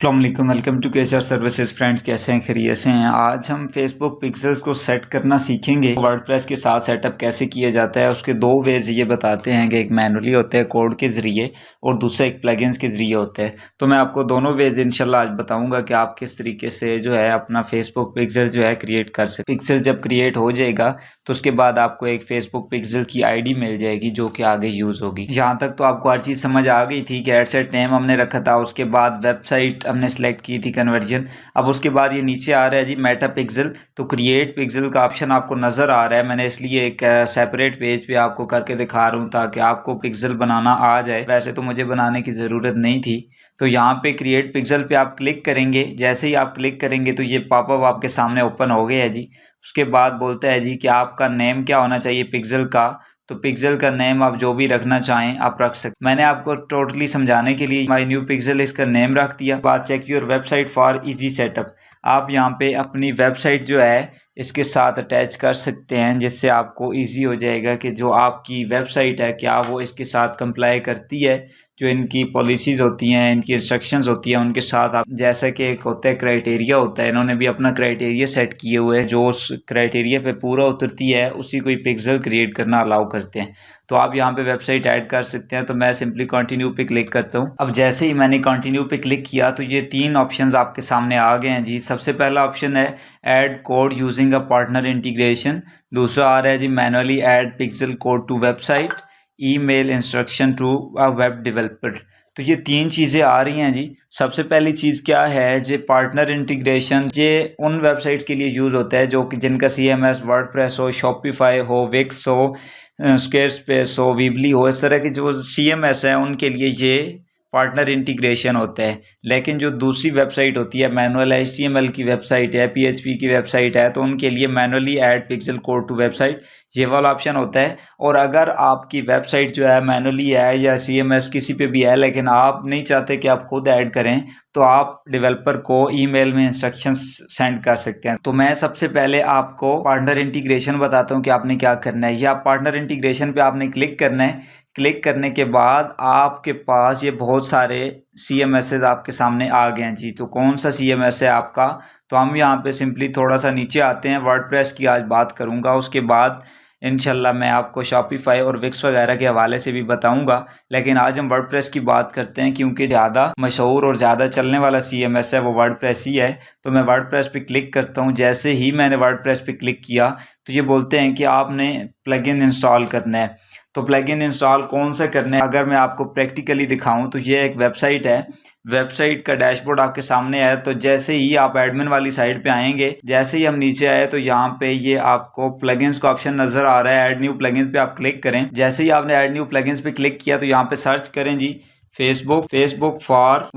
अस्सलामुअलैकुम, welcome to केएचआर services. Friends, कैसे हैं? खैरियत से हैं? आज हम फेसबुक पिक्सेल्स को सेट करना सीखेंगे। वर्डप्रेस के साथ सेटअप कैसे किया जाता है उसके दो वेज ये बताते हैं कि एक मैनुअली होता है कोड के ज़रिए और दूसरा एक प्लगइन्स के ज़रिए होता है। तो मैं आपको दोनों वेज इंशाल्लाह आज बताऊंगा कि आप किस तरीके से जो है अपना फेसबुक पिक्सल जो है क्रिएट कर सकते। पिक्सल जब क्रिएट हो जाएगा तो उसके बाद आपको एक फेसबुक पिक्सल की ID मिल जाएगी जो कि आगे यूज़ होगी। यहाँ तक तो आपको हर चीज़ समझ आ गई थी कि एडसेट नेम हमने रखा था, उसके बाद वेबसाइट हमने सेलेक्ट की थी कन्वर्जन। अब उसके बाद ये नीचे आ रहा है जी मेटा पिक्सल, तो क्रिएट पिक्सल का ऑप्शन आपको नज़र आ रहा है। मैंने इसलिए एक सेपरेट पेज पे आपको करके दिखा रहा हूँ ताकि आपको पिक्सल बनाना आ जाए। वैसे तो मुझे बनाने की ज़रूरत नहीं थी। तो यहाँ पे क्रिएट पिक्सल पे आप क्लिक करेंगे। जैसे ही आप क्लिक करेंगे तो ये पॉपअप आपके सामने ओपन हो गया है जी। उसके बाद बोलता है जी कि आपका नेम क्या होना चाहिए पिक्सल का। तो पिक्सल का नेम आप जो भी रखना चाहें आप रख सकते। मैंने आपको टोटली समझाने के लिए माय न्यू पिक्सल इसका नेम रख दिया। बात check your website for easy setup. आप यहाँ पे अपनी वेबसाइट जो है इसके साथ अटैच कर सकते हैं जिससे आपको इजी हो जाएगा कि जो आपकी वेबसाइट है क्या वो इसके साथ कंप्लाई करती है। जो इनकी पॉलिसीज़ होती हैं, इनकी इंस्ट्रक्शंस होती हैं, उनके साथ आप जैसा कि एक होता है क्राइटेरिया होता है, इन्होंने भी अपना क्राइटेरिया सेट किए हुए हैं। जो उस क्राइटेरिया पे पूरा उतरती है उसी को पिक्सल क्रिएट करना अलाउ करते हैं। तो आप यहाँ पे वेबसाइट ऐड कर सकते हैं। तो मैं सिंपली कंटिन्यू पे क्लिक करता हूँ। अब जैसे ही मैंने कंटिन्यू पे क्लिक किया तो ये तीन ऑप्शंस आपके सामने आ गए हैं जी। सबसे पहला ऑप्शन है add code using a partner integration. दूसरा आ रहा है जी manually add pixel code to website, email instruction to a web developer. तो ये तीन चीज़ें आ रही हैं जी। सबसे पहली चीज़ क्या है जी, पार्टनर इंटीग्रेशन। ये उन वेबसाइट्स के लिए यूज़ होता है जो कि जिनका CMS वर्डप्रेस हो, शॉपिफाई हो, विक्स हो, स्क्वेयरस्पेस हो, वीबली हो, इस तरह की जो CMS है उनके लिए ये पार्टनर इंटीग्रेशन होता है। लेकिन जो दूसरी वेबसाइट होती है मैनुअल HTML की वेबसाइट है, PHP की वेबसाइट है, तो उनके लिए manually add pixel code to website ये वाला ऑप्शन होता है। और अगर आपकी वेबसाइट जो है मैनुअली है या CMS किसी पे भी है लेकिन आप नहीं चाहते कि आप खुद ऐड करें तो आप डेवलपर को ईमेल में इंस्ट्रक्शंस सेंड कर सकते हैं। तो मैं सबसे पहले आपको पार्टनर इंटीग्रेशन बताता हूँ कि आपने क्या करना है। ये आप पार्टनर इंटीग्रेशन पे आपने क्लिक करना है। क्लिक करने के बाद आपके पास ये बहुत सारे CMSs आपके सामने आ गए हैं जी। तो कौन सा CMS है आपका? तो हम यहाँ पे सिंपली थोड़ा सा नीचे आते हैं। वर्डप्रेस की आज बात करूँगा, उसके बाद इंशाल्लाह मैं आपको शॉपिफाई और विक्स वगैरह के हवाले से भी बताऊंगा। लेकिन आज हम वर्डप्रेस की बात करते हैं क्योंकि ज़्यादा मशहूर और ज़्यादा चलने वाला CMS है वो वर्डप्रेस ही है। तो मैं वर्डप्रेस पे क्लिक करता हूँ। जैसे ही मैंने वर्डप्रेस पे क्लिक किया तो ये बोलते हैं कि आपने प्लगइन इंस्टॉल करना है। तो प्लगइन इंस्टॉल कौन सा करना है अगर मैं आपको प्रैक्टिकली दिखाऊं तो ये एक वेबसाइट है। वेबसाइट का डैशबोर्ड आपके सामने है। तो जैसे ही आप एडमिन वाली साइड पे आएंगे, जैसे ही हम नीचे आए तो यहाँ पे ये आपको प्लगइन्स का ऑप्शन नजर आ रहा है। ऐड न्यू प्लगइन्स पे आप क्लिक करें। जैसे ही आपने ऐड न्यू प्लगइन्स पे क्लिक किया तो यहाँ पे सर्च करें जी फेसबुक फॉर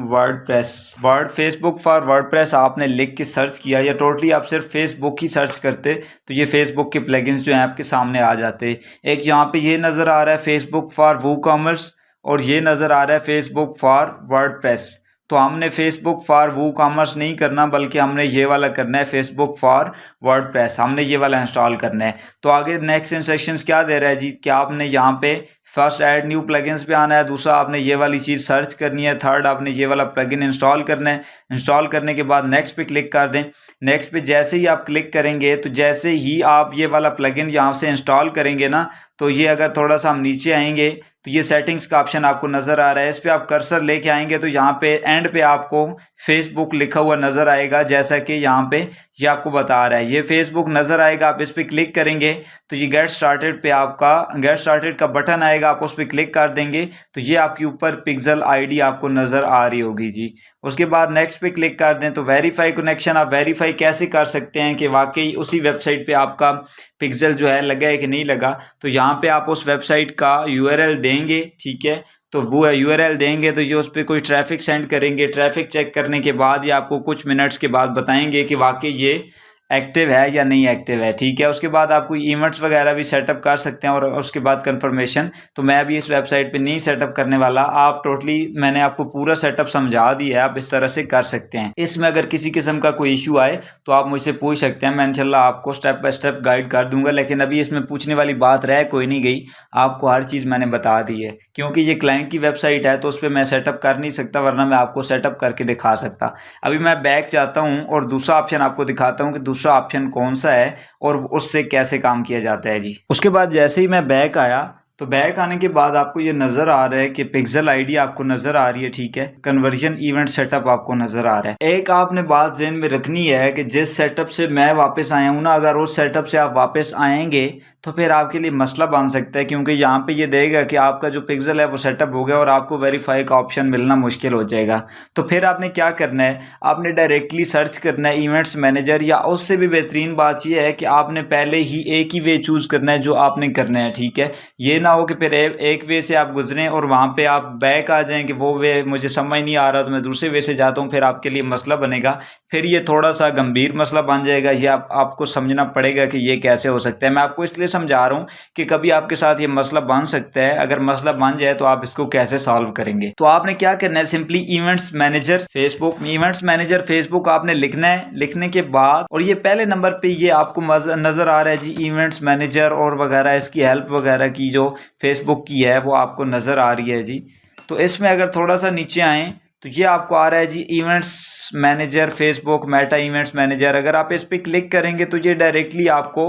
वर्डप्रेस आपने लिख के सर्च किया या टोटली आप सिर्फ फेसबुक ही सर्च करते तो ये फेसबुक के प्लगइन्स जो हैं आपके सामने आ जाते। एक यहाँ पे ये नज़र आ रहा है फेसबुक फॉर वूकॉमर्स और ये नज़र आ रहा है फेसबुक फॉर वर्डप्रेस। तो हमने फेसबुक फॉर वूकॉमर्स नहीं करना बल्कि हमने ये वाला करना है फेसबुक फॉर वर्डप्रेस। हमने ये वाला इंस्टॉल करना है। तो आगे नेक्स्ट इंस्ट्रक्शंस क्या दे रहा है जी कि आपने यहाँ पे फर्स्ट ऐड न्यू प्लगइन्स पे आना है, दूसरा आपने ये वाली चीज़ सर्च करनी है, थर्ड आपने ये वाला प्लगइन इंस्टॉल करना है। इंस्टॉल करने के बाद नेक्स्ट पे क्लिक कर दें। नेक्स्ट पे जैसे ही आप क्लिक करेंगे तो जैसे ही आप ये वाला प्लगइन यहाँ से इंस्टॉल करेंगे ना तो ये अगर थोड़ा सा हम नीचे आएंगे तो ये सेटिंग्स का ऑप्शन आपको नज़र आ रहा है। इस पर आप कर्सर लेके आएंगे तो यहाँ पे एंड पे आपको फेसबुक लिखा हुआ नज़र आएगा। जैसा कि यहाँ पे ये आपको बता रहा है ये फेसबुक नज़र आएगा। आप इस पर क्लिक करेंगे तो ये गेट स्टार्टेड पे आपका गेट स्टार्टेड का बटन आएगा। आप उस पर क्लिक कर देंगे तो ये आपके ऊपर पिक्सल ID आपको नज़र आ रही होगी जी। उसके बाद नेक्स्ट पे क्लिक कर दें तो वेरीफाई कनेक्शन। आप वेरीफाई कैसे कर सकते हैं कि वाकई उसी वेबसाइट पे आपका पिक्सल जो है लगा है कि नहीं लगा। तो यहाँ पे आप उस वेबसाइट का URL देंगे, ठीक है। तो वो URL देंगे तो ये उस पर कोई ट्रैफिक सेंड करेंगे। ट्रैफिक चेक करने के बाद ये आपको कुछ मिनट्स के बाद बताएंगे कि वाकई ये एक्टिव है या नहीं एक्टिव है, ठीक है। उसके बाद आप कोई इवेंट्स वगैरह भी सेटअप कर सकते हैं और उसके बाद कंफर्मेशन। तो मैं अभी इस वेबसाइट पे नहीं सेटअप करने वाला, आप टोटली मैंने आपको पूरा सेटअप समझा दिया है, आप इस तरह से कर सकते हैं। इसमें अगर किसी किस्म का कोई इशू आए तो आप मुझसे पूछ सकते हैं, मैं इंशाल्लाह आपको स्टेप बाय स्टेप गाइड कर दूंगा। लेकिन अभी इसमें पूछने वाली बात रह कोई नहीं गई, आपको हर चीज़ मैंने बता दी है। क्योंकि ये क्लाइंट की वेबसाइट है तो उस पर मैं सेटअप कर नहीं सकता, वरना मैं आपको सेटअप करके दिखा सकता। अभी मैं बैक जाता हूँ और दूसरा ऑप्शन आपको दिखाता हूँ कि दूसरा ऑप्शन कौन सा है और उससे कैसे काम किया जाता है जी। उसके बाद जैसे ही मैं बैक आया तो बैक आने के बाद आपको ये नज़र आ रहा है कि पिक्सल आईडी आपको नज़र आ रही है, ठीक है। कन्वर्जन इवेंट सेटअप आपको नज़र आ रहा है। एक आपने बात ज़हन में रखनी है कि जिस सेटअप से मैं वापस आया हूँ ना, अगर उस सेटअप से आप वापस आएंगे तो फिर आपके लिए मसला बन सकता है, क्योंकि यहाँ पे ये देगा कि आपका जो पिक्सल है वो सेटअप हो गया और आपको वेरीफाई का ऑप्शन मिलना मुश्किल हो जाएगा। तो फिर आपने क्या करना है, आपने डायरेक्टली सर्च करना है इवेंट्स मैनेजर, या उससे भी बेहतरीन बात यह है कि आपने पहले ही एक ही वे चूज़ करना है जो आपने करना है, ठीक है। ये ना हो कि फिर एक वे से आप गुजरें और वहाँ पे आप बैक आ जाएं कि वो वे मुझे समझ नहीं आ रहा तो मैं दूसरे वे से जाता हूँ, फिर आपके लिए मसला बनेगा। फिर ये थोड़ा सा गंभीर मसला बन जाएगा। ये आपको समझना पड़ेगा कि ये कैसे हो सकता है। मैं आपको इसलिए समझा रहा हूँ कि कभी आपके साथ ये मसला बन सकता है। अगर मसला बन जाए तो आप इसको कैसे सॉल्व करेंगे। तो आपने क्या करना है, simply events manager Facebook, events manager Facebook आपने लिखना है। लिखने के बाद और ये पहले नंबर पे ये आपको नजर आ रहा है जी, इवेंट्स मैनेजर और वगैरह, इसकी हेल्प वगैरह की जो फेसबुक की है वो आपको नजर आ रही है जी। तो इसमें अगर थोड़ा सा नीचे आए तो ये आपको आ रहा है जी events manager Facebook Meta events manager. अगर आप इस पर क्लिक करेंगे तो ये डायरेक्टली आपको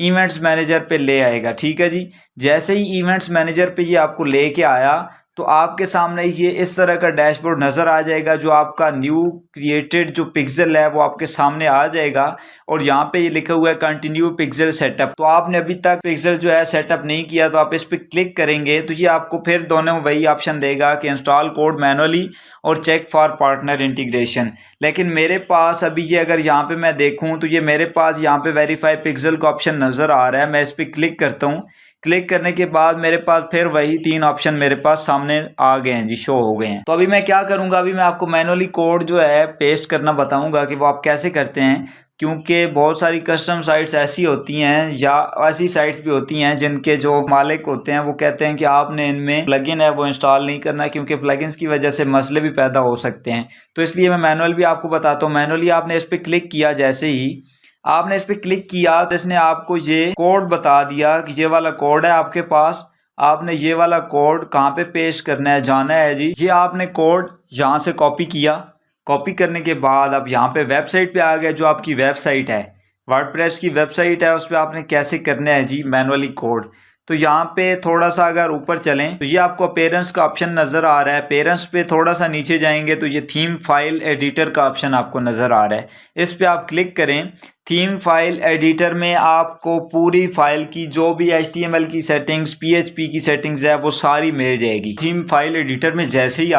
इवेंट्स मैनेजर पे ले आएगा, ठीक है जी। जैसे ही इवेंट्स मैनेजर पे ये आपको लेके आया तो आपके सामने ये इस तरह का डैशबोर्ड नज़र आ जाएगा। जो आपका न्यू क्रिएटेड जो पिक्सल है वो आपके सामने आ जाएगा और यहाँ पे ये लिखा हुआ है कंटिन्यू पिक्सल सेटअप। तो आपने अभी तक पिक्सल जो है सेटअप नहीं किया तो आप इस पर क्लिक करेंगे तो ये आपको फिर दोनों वही ऑप्शन देगा कि इंस्टॉल कोड मैनुअली और चेक फॉर पार्टनर इंटीग्रेशन। लेकिन मेरे पास अभी ये अगर यहाँ पे मैं देखूँ तो ये मेरे पास यहाँ पे वेरीफाई पिक्सल का ऑप्शन नज़र आ रहा है। मैं इस पर क्लिक करता हूँ। क्लिक करने के बाद मेरे पास फिर वही 3 ऑप्शन मेरे पास सामने आ गए हैं जी, शो हो गए हैं। तो अभी मैं क्या करूंगा, अभी मैं आपको मैनुअली कोड जो है पेस्ट करना बताऊंगा कि वो आप कैसे करते हैं। क्योंकि बहुत सारी कस्टम साइट्स ऐसी होती हैं या ऐसी साइट्स भी होती हैं जिनके जो मालिक होते हैं वो कहते हैं कि आपने इनमें प्लगइन है वो इंस्टॉल नहीं करना, क्योंकि प्लगइन्स की वजह से मसले भी पैदा हो सकते हैं। तो इसलिए मैं मैनुअल भी आपको बताता हूँ। मैनुअली आपने इस पर क्लिक किया, जैसे ही आपने इस पर क्लिक किया तो इसने आपको ये कोड बता दिया कि ये वाला कोड है आपके पास। आपने ये वाला कोड कहाँ पे पेस्ट करना है, जाना है जी। ये आपने कोड यहाँ से कॉपी किया। कॉपी करने के बाद आप यहाँ पे वेबसाइट पे आ गए। जो आपकी वेबसाइट है वर्डप्रेस की वेबसाइट है, उस पर आपने कैसे करना है जी मैनुअली कोड। तो यहाँ पे थोड़ा सा अगर ऊपर चलें तो ये आपको अपीयरेंस का ऑप्शन नज़र आ रहा है। अपीयरेंस पे थोड़ा सा नीचे जाएंगे तो ये थीम फाइल एडिटर का ऑप्शन आपको नज़र आ रहा है। इस पे आप क्लिक करें। थीम फाइल एडिटर में आपको पूरी फाइल की जो भी HTML की सेटिंग्स PHP की सेटिंग्स है वो सारी मिल जाएगी। थीम फाइल एडिटर में जैसे ही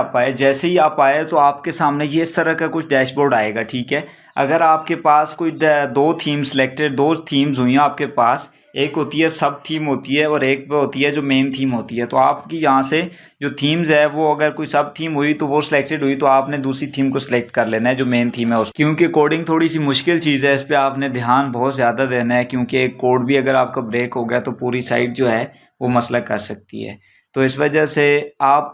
आप आए तो आपके सामने ये इस तरह का कुछ डैशबोर्ड आएगा, ठीक है। अगर आपके पास कोई दो थीम्स हुई हैं आपके पास, एक होती है सब थीम होती है और एक होती है जो मेन थीम होती है। तो आपकी यहाँ से जो थीम्स है वो अगर कोई सब थीम हुई तो वो सिलेक्टेड हुई तो आपने दूसरी थीम को सिलेक्ट कर लेना है जो मेन थीम है उसकी। क्योंकि कोडिंग थोड़ी सी मुश्किल चीज़ है, इस पर आपने ध्यान बहुत ज़्यादा देना है, क्योंकि एक कोड भी अगर आपका ब्रेक हो गया तो पूरी साइट जो है वो मसला कर सकती है। तो इस वजह से आप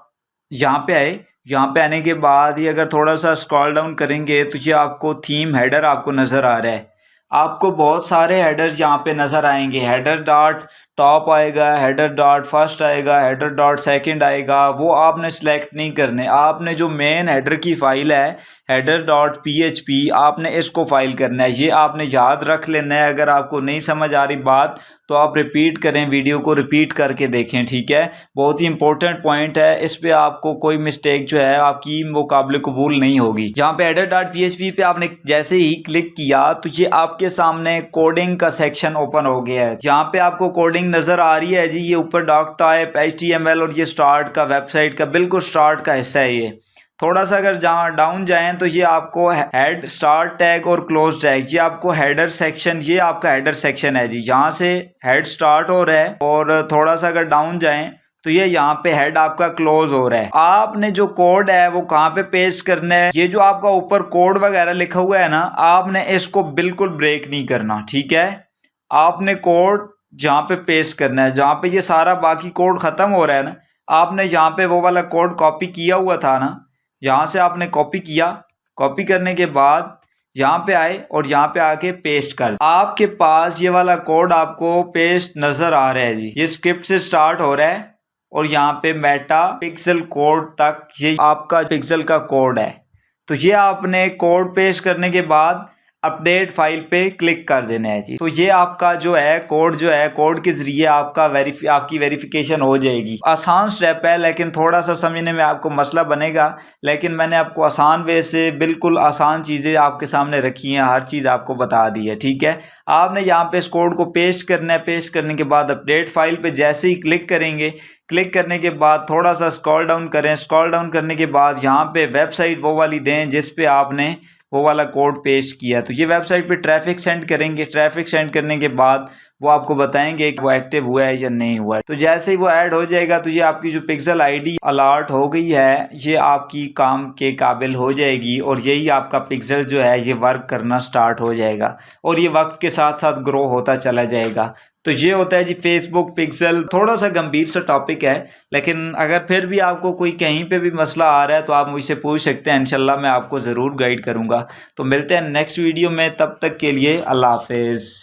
यहाँ पे आए। यहाँ पे आने के बाद ही अगर थोड़ा सा स्क्रॉल डाउन करेंगे तो ये आपको थीम हेडर आपको नज़र आ रहा है। आपको बहुत सारे हेडर्स यहाँ पे नज़र आएंगे। हेडर डॉट टॉप आएगा, हेडर डॉट फर्स्ट आएगा, हेडर डॉट सेकंड आएगा। वो आपने सेलेक्ट नहीं करने। आपने जो मेन हेडर की फाइल है हेडर डॉट PHP आपने इसको फाइल करना है। ये आपने याद रख लेना है। अगर आपको नहीं समझ आ रही बात तो आप रिपीट करें, वीडियो को रिपीट करके देखें, ठीक है। बहुत ही इंपॉर्टेंट पॉइंट है, इस पे आपको कोई मिस्टेक जो है आपकी वो काबिल कबूल नहीं होगी। यहाँ पे हेडर डॉट PHP पे आपने जैसे ही क्लिक किया तो ये आपके सामने कोडिंग का सेक्शन ओपन हो गया है। यहाँ पे आपको कोडिंग नज़र आ रही है जी। ये ऊपर डॉक टाइप HTML और ये स्टार्ट का वेबसाइट का बिल्कुल स्टार्ट का हिस्सा है। ये थोड़ा सा अगर जहाँ डाउन जाएं तो ये आपको हेड स्टार्ट टैग और क्लोज टैग, ये आपको हेडर सेक्शन, ये आपका हेडर सेक्शन है जी। यहाँ से हेड स्टार्ट हो रहा है और थोड़ा सा अगर डाउन जाएं तो ये यहाँ पे हेड आपका क्लोज हो रहा है। आपने जो कोड है वो कहाँ पे पेस्ट करना है, ये जो आपका ऊपर कोड वगैरह लिखा हुआ है ना, आपने इसको बिल्कुल ब्रेक नहीं करना, ठीक है। आपने कोड जहाँ पे पेस्ट करना है, जहाँ पे ये सारा बाकी कोड खत्म हो रहा है ना, आपने यहाँ पे वो वाला कोड कॉपी किया हुआ था ना, यहाँ से आपने कॉपी किया। कॉपी करने के बाद यहाँ पे आए और यहाँ पे आके पेस्ट कर। आपके पास ये वाला कोड आपको पेस्ट नजर आ रहा है जी। ये स्क्रिप्ट से स्टार्ट हो रहा है और यहाँ पे मेटा पिक्सल कोड तक ये आपका पिक्सल का कोड है। तो ये आपने कोड पेस्ट करने के बाद अपडेट फाइल पे क्लिक कर देना है जी। तो ये आपका जो है कोड के जरिए आपकी वेरिफिकेशन हो जाएगी। आसान स्टेप है लेकिन थोड़ा सा समझने में आपको मसला बनेगा, लेकिन मैंने आपको आसान वे से बिल्कुल आसान चीज़ें आपके सामने रखी हैं, हर चीज़ आपको बता दी है, ठीक है। आपने यहाँ पे इस कोड को पेस्ट करना है। पेस्ट करने के बाद अपडेट फाइल पे जैसे ही क्लिक करेंगे, क्लिक करने के बाद थोड़ा सा स्क्रॉल डाउन करें। स्क्रॉल डाउन करने के बाद यहाँ पे वेबसाइट वो वाली दें जिस पे आपने वो वाला कोड पेस्ट किया। तो ये वेबसाइट पे ट्रैफिक सेंड करेंगे। ट्रैफिक सेंड करने के बाद वो आपको बताएंगे कि वो एक्टिव हुआ है या नहीं हुआ है। तो जैसे ही वो ऐड हो जाएगा तो ये आपकी जो पिक्सल आईडी अलर्ट हो गई है, ये आपकी काम के काबिल हो जाएगी और यही आपका पिक्सल जो है ये वर्क करना स्टार्ट हो जाएगा और ये वक्त के साथ साथ ग्रो होता चला जाएगा। तो ये होता है जी फेसबुक पिक्सल। थोड़ा सा गंभीर सा टॉपिक है, लेकिन अगर फिर भी आपको कोई कहीं पे भी मसला आ रहा है तो आप मुझसे पूछ सकते हैं। इंशाल्लाह मैं आपको ज़रूर गाइड करूँगा। तो मिलते हैं नेक्स्ट वीडियो में, तब तक के लिए अल्लाह हाफिज़।